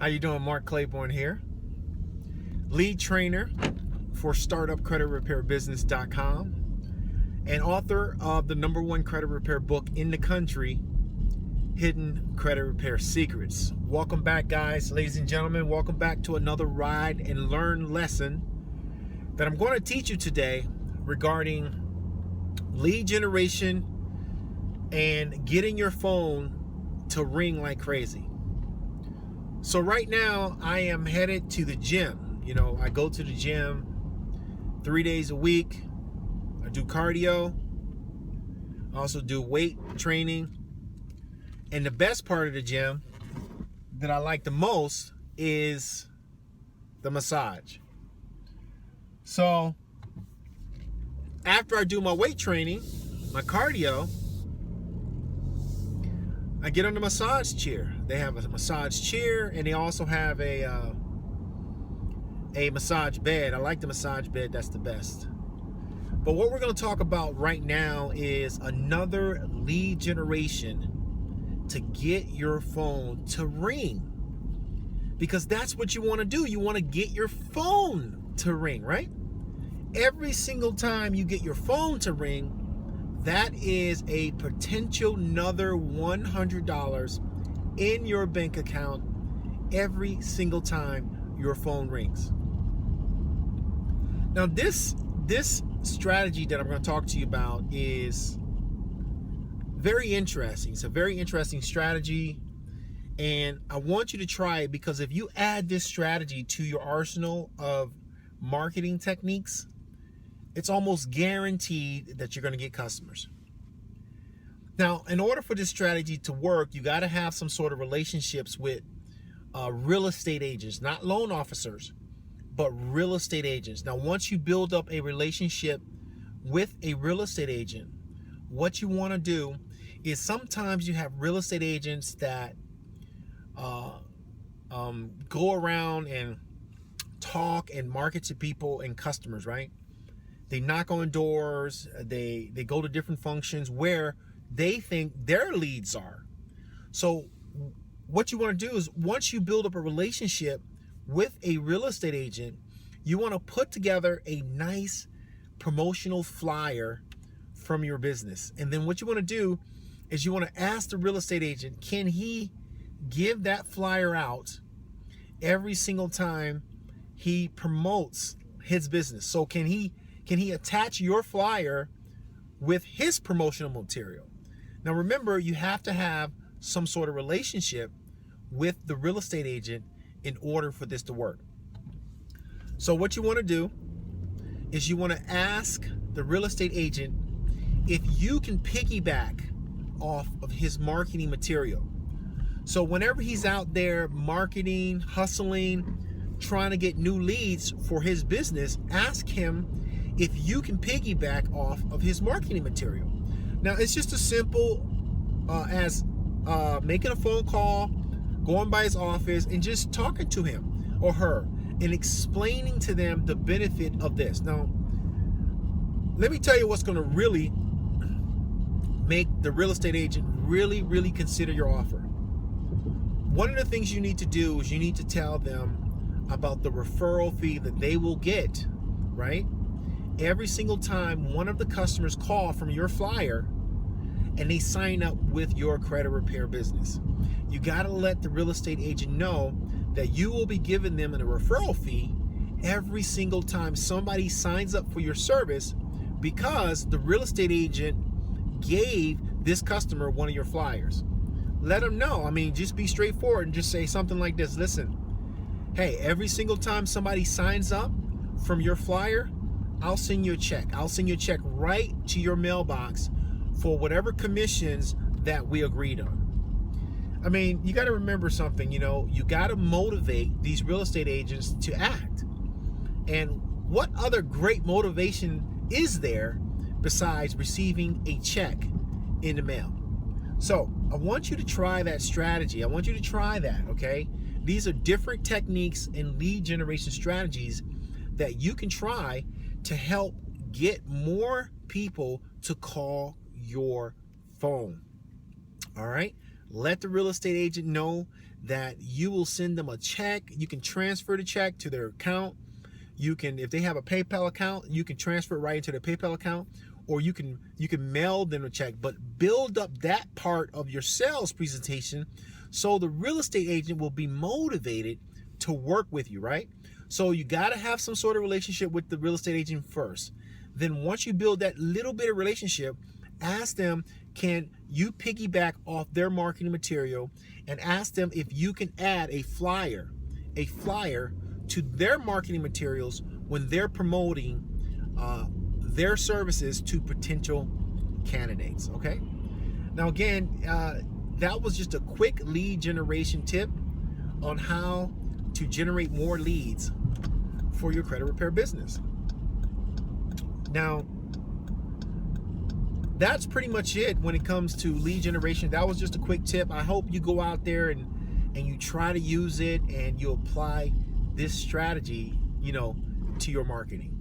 How you doing? Mark Claiborne here, lead trainer for StartupCreditRepairBusiness.com and author of the #1 credit repair book in the country, Hidden Credit Repair Secrets. Welcome back, guys, ladies and gentlemen. Welcome back to another ride and learn lesson that I'm going to teach you today regarding lead generation and getting your phone to ring like crazy. So right now I am headed to the gym. You know, I go to the gym 3 days a week. I do cardio. I also do weight training. And the best part of the gym that I like the most is the massage. So after I do my weight training, my cardio, I get on the massage chair. They have a massage chair, and they also have a massage bed. I like the massage bed. That's the best. But what we're going to talk about right now is another lead generation to get your phone to ring. Because that's what you want to do. You want to get your phone to ring, right? Every single time you get your phone to ring, that is a potential another $100 in your bank account every single time your phone rings. Now this strategy that I'm going to talk to you about is very interesting. It's a very interesting strategy, and I want you to try it, because if you add this strategy to your arsenal of marketing techniques, it's almost guaranteed that you're going to get customers. Now, in order for this strategy to work, you got to have some sort of relationships with real estate agents, not loan officers, but real estate agents. Now, once you build up a relationship with a real estate agent, what you want to do is sometimes you have real estate agents that go around and talk and market to people and customers, right? They knock on doors, they go to different functions where they think their leads are. So what you want to do is, once you build up a relationship with a real estate agent, you want to put together a nice promotional flyer from your business. And then what you want to do is you want to ask the real estate agent, can he give that flyer out every single time he promotes his business? So can he attach your flyer with his promotional material? Now remember, you have to have some sort of relationship with the real estate agent in order for this to work. So what you want to do is you want to ask the real estate agent if you can piggyback off of his marketing material. So whenever he's out there marketing, hustling, trying to get new leads for his business, ask him if you can piggyback off of his marketing material. Now, it's just as simple as making a phone call, going by his office, and just talking to him or her and explaining to them the benefit of this. Now, let me tell you what's going to really make the real estate agent really consider your offer. One of the things you need to do is you need to tell them about the referral fee that they will get, right? Every single time one of the customers call from your flyer and they sign up with your credit repair business, you got to let the real estate agent know that you will be giving them a referral fee every single time somebody signs up for your service, because the real estate agent gave this customer one of your flyers. Let them know. I mean, just be straightforward and just say something like this: listen, hey, every single time somebody signs up from your flyer, I'll send you a check. I'll send you a check right to your mailbox for whatever commissions that we agreed on. I mean, you got to remember something, you know, you got to motivate these real estate agents to act. And what other great motivation is there besides receiving a check in the mail? So I want you to try that strategy. I want you to try that, okay? These are different techniques and lead generation strategies that you can try to help get more people to call your phone. All right? Let the real estate agent know that you will send them a check. You can transfer the check to their account. You can, if they have a PayPal account, you can transfer it right into their PayPal account, or you can mail them a check. But build up that part of your sales presentation so the real estate agent will be motivated to work with you, right? So you got to have some sort of relationship with the real estate agent first. Then once you build that little bit of relationship, ask them, can you piggyback off their marketing material, and ask them if you can add a flyer to their marketing materials when they're promoting their services to potential candidates. Okay. Now again, that was just a quick lead generation tip on how to generate more leads for your credit repair business. Now, that's pretty much it when it comes to lead generation. That was just a quick tip. I hope you go out there and you try to use it and you apply this strategy, to your marketing.